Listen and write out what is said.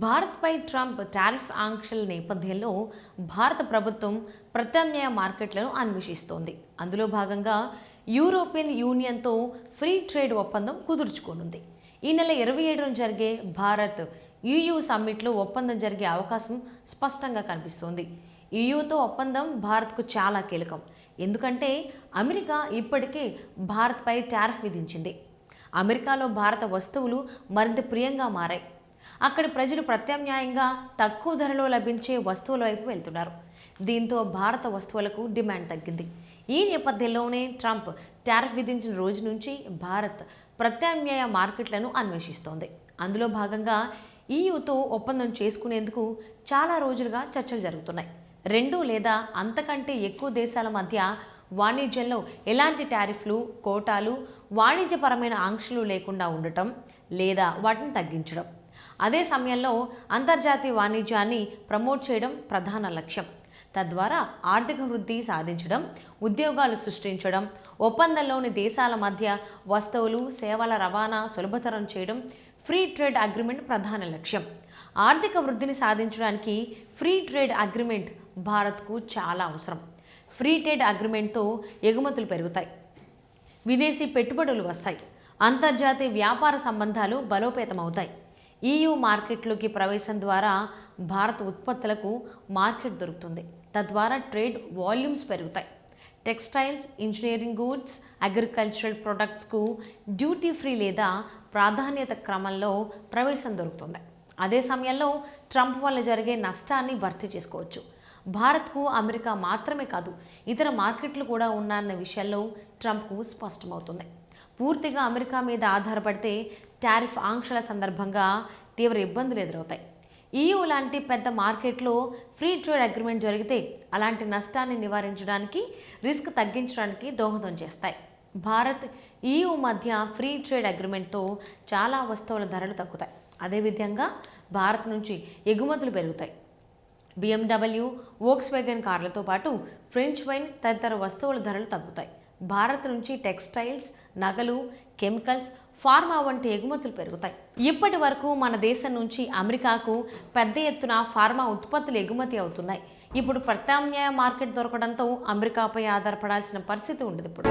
భారత్పై Trump tariff ఆంక్షల నేపథ్యంలో భారత ప్రభుత్వం ప్రత్యామ్నాయ మార్కెట్లను అన్వేషిస్తోంది. అందులో భాగంగా యూరోపియన్ యూనియన్తో ఫ్రీ ట్రేడ్ ఒప్పందం కుదుర్చుకోనుంది. ఈ నెల 27న జరిగే భారత్ EU సమ్మిట్లో ఒప్పందం జరిగే అవకాశం స్పష్టంగా కనిపిస్తోంది. EUతో ఒప్పందం భారత్కు చాలా కీలకం. ఎందుకంటే అమెరికా ఇప్పటికే భారత్పై టారిఫ్ విధించింది. అమెరికాలో భారత వస్తువులు మరింత ప్రియంగా మారాయి. అక్కడి ప్రజలు ప్రత్యామ్నాయంగా తక్కువ ధరలో లభించే వస్తువుల వైపు వెళ్తున్నారు. దీంతో భారత వస్తువులకు డిమాండ్ తగ్గింది. ఈ నేపథ్యంలోనే ట్రంప్ టారిఫ్ విధించిన రోజు నుంచి భారత్ ప్రత్యామ్నాయ మార్కెట్లను అన్వేషిస్తోంది. అందులో భాగంగా EUతో ఒప్పందం చేసుకునేందుకు చాలా రోజులుగా చర్చలు జరుగుతున్నాయి. 2 లేదా అంతకంటే ఎక్కువ దేశాల మధ్య వాణిజ్యంలో ఎలాంటి టారిఫ్లు, కోటాలు, వాణిజ్యపరమైన ఆంక్షలు లేకుండా ఉండటం లేదా వాటిని తగ్గించడం. అదే సమయంలో అంతర్జాతీయ వాణిజ్యాన్ని ప్రమోట్ చేయడం ప్రధాన లక్ష్యం. తద్వారా ఆర్థిక వృద్ధి సాధించడం, ఉద్యోగాలు సృష్టించడం, ఒప్పందంలోని దేశాల మధ్య వస్తువులు, సేవల రవాణా సులభతరం చేయడం ఫ్రీ ట్రేడ్ అగ్రిమెంట్ ప్రధాన లక్ష్యం. ఆర్థిక వృద్ధిని సాధించడానికి ఫ్రీ ట్రేడ్ అగ్రిమెంట్ భారత్కు చాలా అవసరం. ఫ్రీ ట్రేడ్ అగ్రిమెంట్తో ఎగుమతులు పెరుగుతాయి, విదేశీ పెట్టుబడులు వస్తాయి, అంతర్జాతీయ వ్యాపార సంబంధాలు బలోపేతమవుతాయి. EU మార్కెట్లోకి ప్రవేశం ద్వారా భారత ఉత్పత్తులకు మార్కెట్ దొరుకుతుంది. తద్వారా ట్రేడ్ వాల్యూమ్స్ పెరుగుతాయి. టెక్స్టైల్స్, ఇంజనీరింగ్ గూడ్స్, అగ్రికల్చరల్ ప్రొడక్ట్స్కు డ్యూటీ ఫ్రీ లేదా ప్రాధాన్యత క్రమంలో ప్రవేశం దొరుకుతుంది. అదే సమయంలో ట్రంప్ వల్ల జరిగే నష్టాన్ని భర్తీ చేసుకోవచ్చు. భారత్కు అమెరికా మాత్రమే కాదు, ఇతర మార్కెట్లు కూడా ఉన్నాయన్న విషయంలో ట్రంప్కు స్పష్టమవుతుంది. పూర్తిగా అమెరికా మీద ఆధారపడితే టారిఫ్ ఆంక్షల సందర్భంగా తీవ్ర ఇబ్బందులు ఎదురవుతాయి. EU లాంటి పెద్ద మార్కెట్లో ఫ్రీ ట్రేడ్ అగ్రిమెంట్ జరిగితే అలాంటి నష్టాన్ని నివారించడానికి, రిస్క్ తగ్గించడానికి దోహదం చేస్తాయి. భారత్ EU మధ్య ఫ్రీ ట్రేడ్ అగ్రిమెంట్తో చాలా వస్తువుల ధరలు తగ్గుతాయి. అదేవిధంగా భారత్ నుంచి ఎగుమతులు పెరుగుతాయి. BMW, వోక్స్‌వ్యాగన్ కార్లతో పాటు ఫ్రెంచ్ వైన్ తదితర వస్తువుల ధరలు తగ్గుతాయి. భారత్ నుంచి టెక్స్టైల్స్, నగలు, కెమికల్స్, ఫార్మా వంటి ఎగుమతులు పెరుగుతాయి. ఇప్పటి వరకు మన దేశం నుంచి అమెరికాకు పెద్ద ఎత్తున ఫార్మా ఉత్పత్తులు ఎగుమతి అవుతున్నాయి. ఇప్పుడు ప్రత్యామ్నాయ మార్కెట్ దొరకడంతో అమెరికాపై ఆధారపడాల్సిన పరిస్థితి ఉండదు ఇప్పుడు.